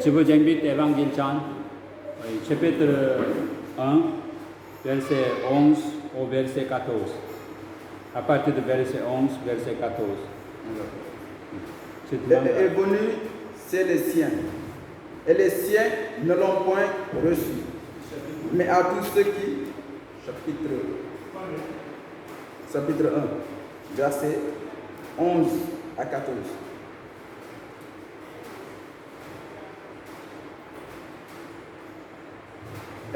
Je vous invite à l'Évangile Jean, chapitre 1, verset 11 au verset 14. À partir du verset 11, verset 14. Est venu chez les siens, et les siens ne l'ont point reçu. Mais à tous ceux qui, chapitre 1, verset 11 à 14.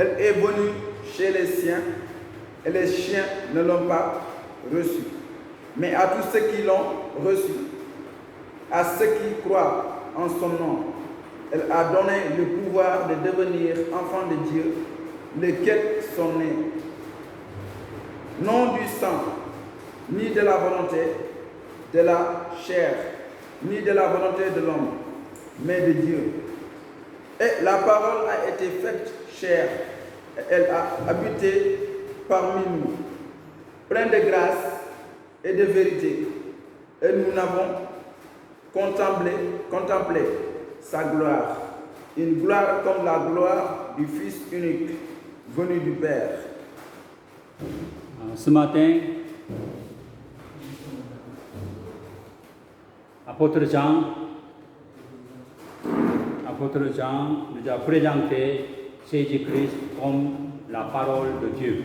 Elle est venue chez les siens, et les chiens ne l'ont pas reçu. Mais à tous ceux qui l'ont reçu, à ceux qui croient en son nom, elle a donné le pouvoir de devenir enfants de Dieu, lesquels sont nés, non du sang, ni de la volonté de la chair, ni de la volonté de l'homme, mais de Dieu. Et la parole a été faite chair, et elle a habité parmi nous, pleine de grâce et de vérité. Et nous n'avons contemplé sa gloire, une gloire comme la gloire du Fils unique, venu du Père. Ce matin, apôtre Jean nous a présenté Jésus-Christ comme la parole de Dieu.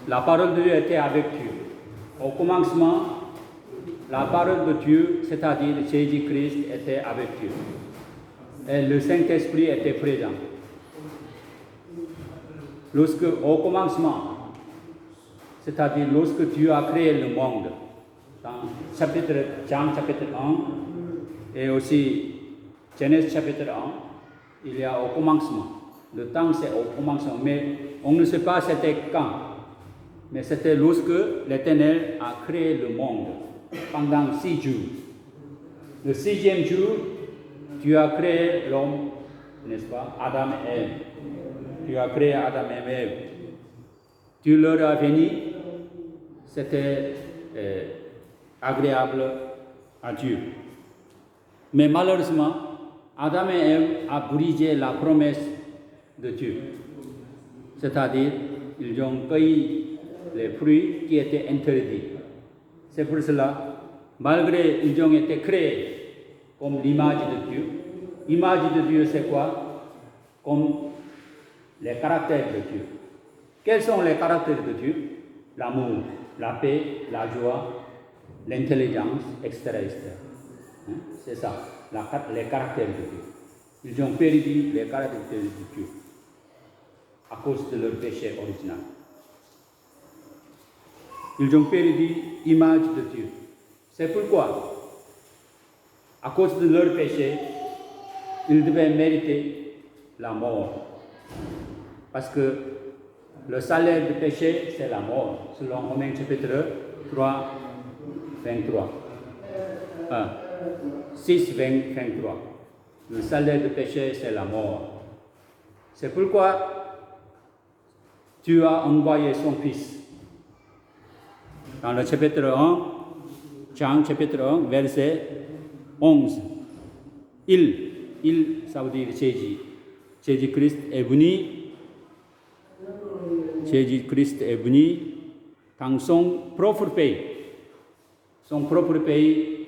La parole de Dieu était avec Dieu. Au commencement, la parole de Dieu, c'est-à-dire Jésus-Christ, était avec Dieu. Et le Saint-Esprit était présent. Au commencement, c'est-à-dire lorsque Dieu a créé le monde, dans Jean chapitre 1 et aussi Genèse chapitre 1, il y a au commencement. Le temps c'est au commencement, mais on ne sait pas c'était quand. Mais c'était lorsque l'Éternel a créé le monde pendant 6 jours. Le 6e jour, Dieu a créé l'homme, n'est-ce pas, Adam et Ève. Dieu a créé Adam et Ève. Dieu leur a béni, c'était agréable à Dieu. Mais malheureusement, Adam et Ève ont brisé la promesse de Dieu. C'est-à-dire, ils ont cueilli les fruits qui étaient interdits. C'est pour cela, malgré ils ont été créés comme l'image de Dieu. L'image de Dieu, c'est quoi? Comme les caractères de Dieu. Quels sont les caractères de Dieu? L'amour, la paix, la joie, l'intelligence, etc. C'est ça, les caractères de Dieu. Ils ont perdu les caractères de Dieu à cause de leur péché original. Ils ont perdu l'image de Dieu. C'est pourquoi, à cause de leur péché, ils devaient mériter la mort. Parce que le salaire du péché, c'est la mort, selon Romains chapitre 3, 23. 6, 23. Le salaire du péché, c'est la mort. C'est pourquoi Dieu a envoyé son Fils. Dans le chapitre 1, Jean chapitre 1, verset 11. Il, ça veut dire Jésus. Jésus-Christ est venu. Jésus-Christ est venu dans son propre pays. Son propre pays,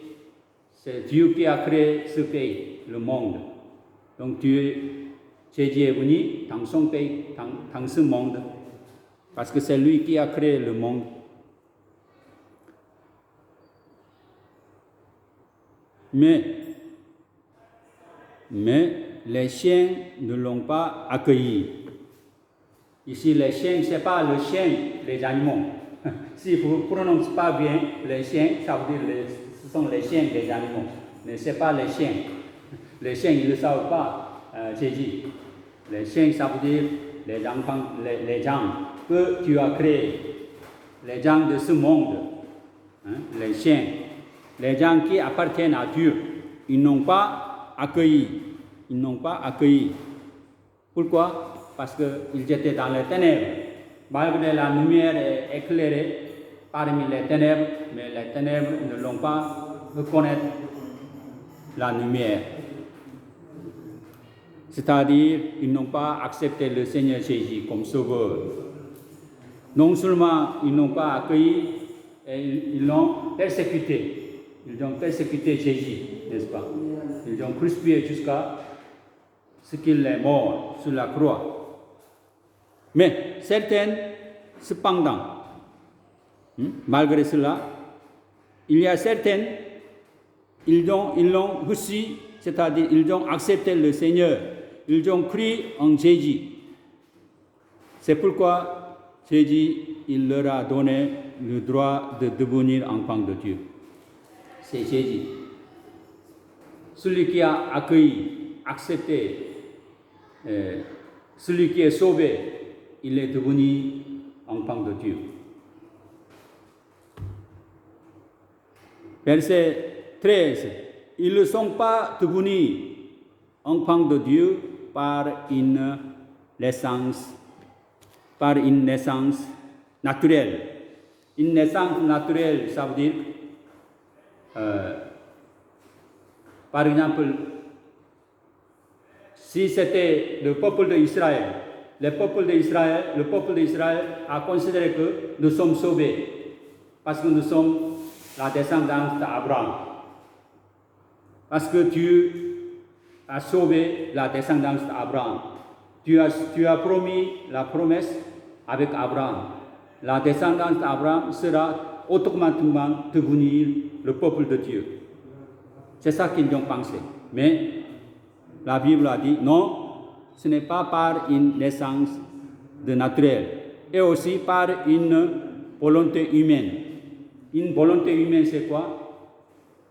c'est Dieu qui a créé ce pays, le monde. Donc Jésus est venu dans son pays, dans ce monde, parce que c'est lui qui a créé le monde. Mais les chiens ne l'ont pas accueilli. Ici, les chiens, ce n'est pas le chien, les animaux. Si vous ne prononcez pas bien les chiens, ça veut dire ce sont les chiens des animaux. Mais ce n'est pas les chiens. Les chiens, ils ne savent pas Jésus. Les chiens, ça veut dire les enfants, les gens que tu as créés. Les gens de ce monde. Les chiens. Les gens qui appartiennent à Dieu, ils n'ont pas accueilli. Ils n'ont pas accueilli. Pourquoi? Parce qu'ils étaient dans les ténèbres. Malgré la lumière est éclairée parmi les ténèbres, mais les ténèbres ne l'ont pas reconnu. la lumière. C'est-à-dire, ils n'ont pas accepté le Seigneur Jésus comme sauveur. Non seulement ils n'ont pas accueilli, ils l'ont persécuté. Ils ont persécuté Jésus, n'est-ce pas? Ils ont crucifié jusqu'à ce qu'il est mort sur la croix. Mais certaines, cependant, malgré cela, il y a certaines, ils l'ont reçu, c'est-à-dire ils ont accepté le Seigneur, ils ont cru en Jésus. C'est pourquoi Jésus, il leur a donné le droit de devenir enfant de Dieu. C'est Jésus. Celui qui a accueilli, accepté, celui qui est sauvé, il est devenu enfant de Dieu. Verset 13. Ils ne sont pas devenus enfants de Dieu par une naissance naturelle. Une naissance naturelle, ça veut dire, par exemple, si c'était le peuple d'Israël, le peuple d'Israël a considéré que nous sommes sauvés parce que nous sommes la descendance d'Abraham. Parce que Dieu a sauvé la descendance d'Abraham. Dieu a promis la promesse avec Abraham. La descendance d'Abraham sera automatiquement devenir le peuple de Dieu. C'est ça qu'ils ont pensé. Mais la Bible a dit non, ce n'est pas par une naissance naturelle et aussi par une volonté humaine. Une volonté humaine, c'est quoi?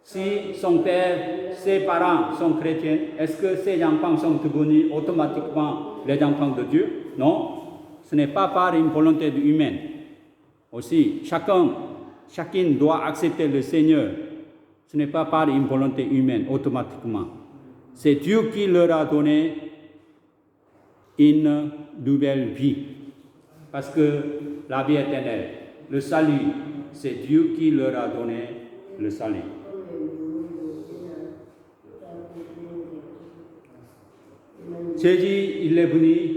Si son père, ses parents sont chrétiens, est-ce que ces enfants sont devenus automatiquement les enfants de Dieu? Non, ce n'est pas par une volonté humaine. Aussi, chacune doit accepter le Seigneur. Ce n'est pas par une volonté humaine, automatiquement. C'est Dieu qui leur a donné une nouvelle vie. Parce que la vie éternelle, le salut, c'est Dieu qui leur a donné le salut. Jésus, il est venu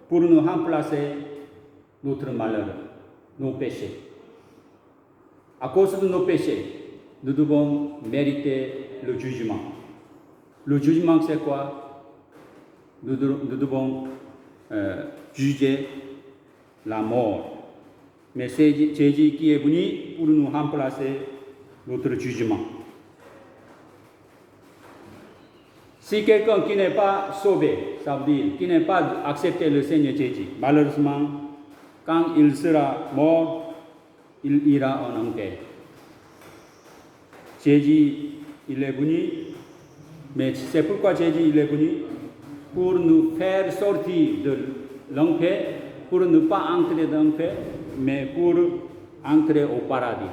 pour nous remplacer notre malheur, nos péchés. À cause de nos péchés, nous devons mériter le jugement. Le jugement, c'est quoi? Nous devons juger la mort. Mais c'est Jésus qui est venu pour nous remplacer notre jugement. Si quelqu'un qui n'est pas sauvé, ça veut dire qui n'a pas accepté le Seigneur Jésus, malheureusement, quand il sera mort, il ira en enfer. Jésus, il est venu, mais c'est pourquoi Jésus il est venu pour nous faire sortir de l'enfer, pour ne pas entrer dans l'enfer, mais pour entrer au paradis.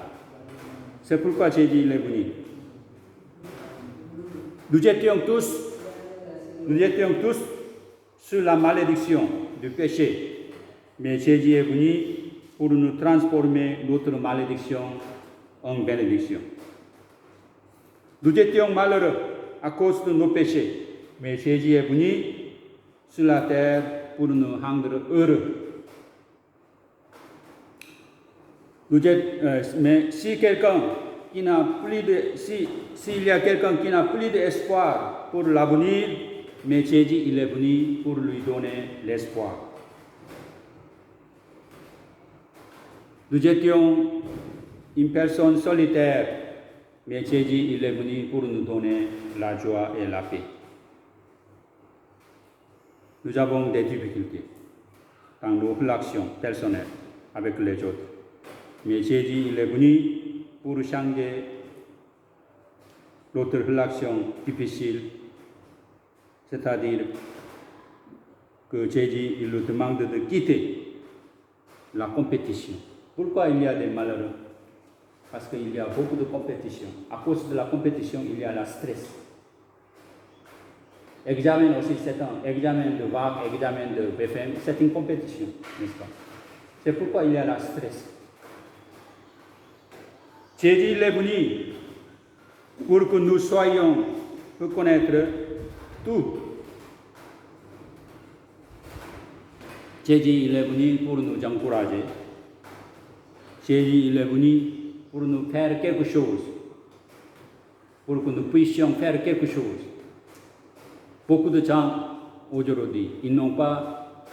C'est pourquoi Jésus il est venu. Nous étions tous sur la malédiction du péché, mais Jésus est venu pour nous transformer notre malédiction en bénédiction. Nous étions malheureux à cause de nos péchés, mais Jésus est venu sur la terre pour nous rendre heureux. Mais s'il y a quelqu'un qui n'a plus d'espoir pour l'avenir, mais Jésus il est venu pour lui donner l'espoir. Nous étions une personne solitaire, mais Jésus il est venu pour nous donner la joie et la paix. Nous avons des difficultés dans nos relations personnelles avec les autres. Mais Jésus il est venu pour changer notre relation difficile, c'est-à-dire que Jésus il nous demande de quitter la compétition. Pourquoi il y a des malheureux? Parce qu'il y a beaucoup de compétition. À cause de la compétition, il y a le stress. Examen aussi, c'est un examen de bac, examen de BFM, c'est une compétition, n'est-ce pas? C'est pourquoi il y a le stress. Jésus il est venu pour que nous soyons reconnaître tout. Jésus 11 pour nous encourager. Jésus 11 pour nous faire quelque chose. Pour que nous puissions faire quelque chose. Beaucoup de gens aujourd'hui, ils n'ont pas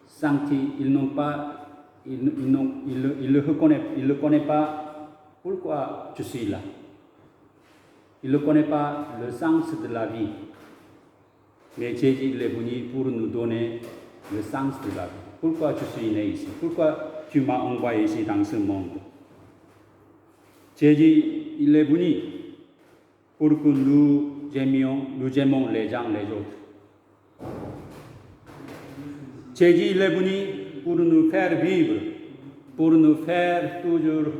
senti, ils ne reconnaissent pas pourquoi je suis là. Ils ne connaissent pas le sens de la vie. Mais Jésus est venu pour nous donner le sens de la vie. Pourquoi je suis né ici? Pourquoi tu m'as envoyé ici dans ce monde? Jésus il est venu pour que nous aimions les gens les autres. Jésus il est venu pour nous faire vivre, pour nous faire toujours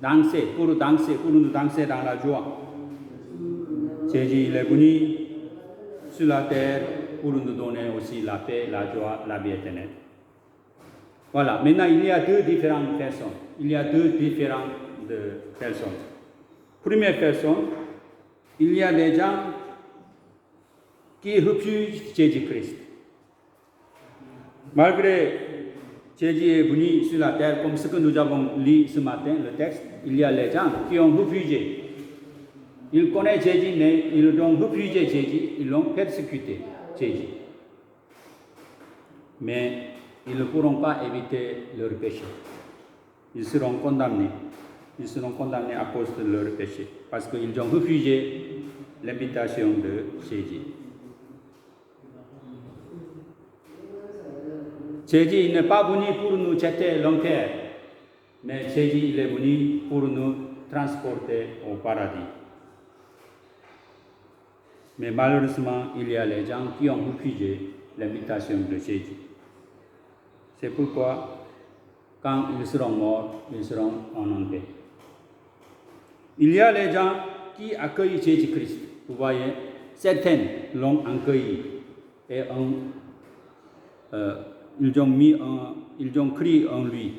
danser, pour nous danser dans la joie. Jésus il est venu sur la terre pour nous donner aussi la paix, la joie, la vie éternelle. Voilà, maintenant il y a deux différentes personnes. Première personne, il y a des gens qui refusent Jésus-Christ. Malgré Jésus est venu sur la terre, comme ce que nous avons lu ce matin, le texte, il y a les gens qui ont refusé. Ils connaissent Jésus, mais ils ont refusé Jésus, ils l'ont persécuté, Jésus. Mais ils ne pourront pas éviter leur péché. Ils seront condamnés. Ils seront condamnés à cause de leur péché, parce qu'ils ont refusé l'invitation de Jésus. Jésus n'est pas venu pour nous jeter l'enfer, mais Jésus il est venu pour nous transporter au paradis. Mais malheureusement, il y a les gens qui ont refusé l'invitation de Jésus. C'est pourquoi, quand ils seront morts, ils seront en enfer. Il y a les gens qui accueillent Jésus-Christ. Vous voyez, certains l'ont accueilli et ils ont cru en lui.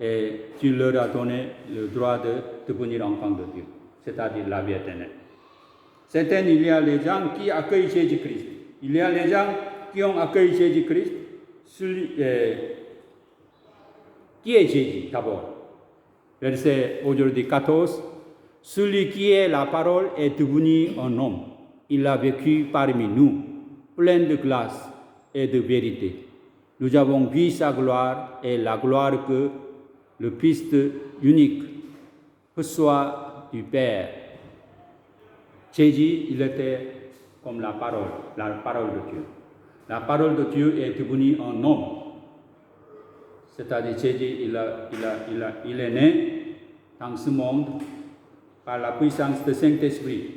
Et tu leur as donné le droit de devenir enfant de Dieu, c'est-à-dire la vie éternelle. Certains, il y a les gens qui accueillent Jésus-Christ. Il y a les gens qui ont accueilli Jésus-Christ. Qui est Jésus d'abord? Verset aujourd'hui 14. Celui qui est la parole est devenu un homme. Il a vécu parmi nous, plein de grâce et de vérité. Nous avons vu sa gloire et la gloire que le Christ unique reçoit du Père. Jésus, il était comme la parole de Dieu. La parole de Dieu est devenue un homme. C'est-à-dire Jésus, il est né dans ce monde par la puissance du Saint-Esprit.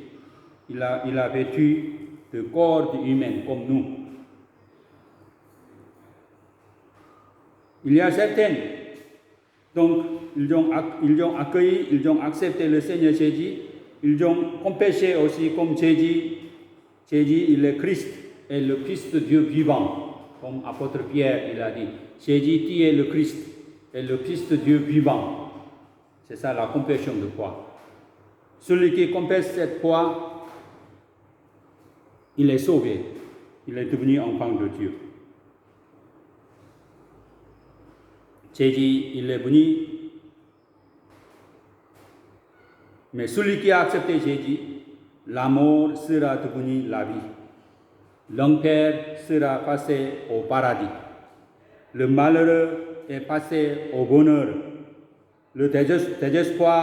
Il a vêtu de corps humain comme nous. Il y a certains, donc ils ont accueilli, ils ont accepté le Seigneur Jésus, ils ont confessé aussi comme Jésus. Jésus, il est Christ, et le Christ de Dieu vivant, comme apôtre Pierre, il a dit. Jésus, tu es le Christ, et le Christ de Dieu vivant. C'est ça la confession de foi. Celui qui confesse cette foi, il est sauvé. Il est devenu enfant de Dieu. Jésus, il est venu. Mais celui qui a accepté Jésus, la mort sera devenue la vie. L'enfer sera passé au paradis. Le malheureux est passé au bonheur. Le désespoir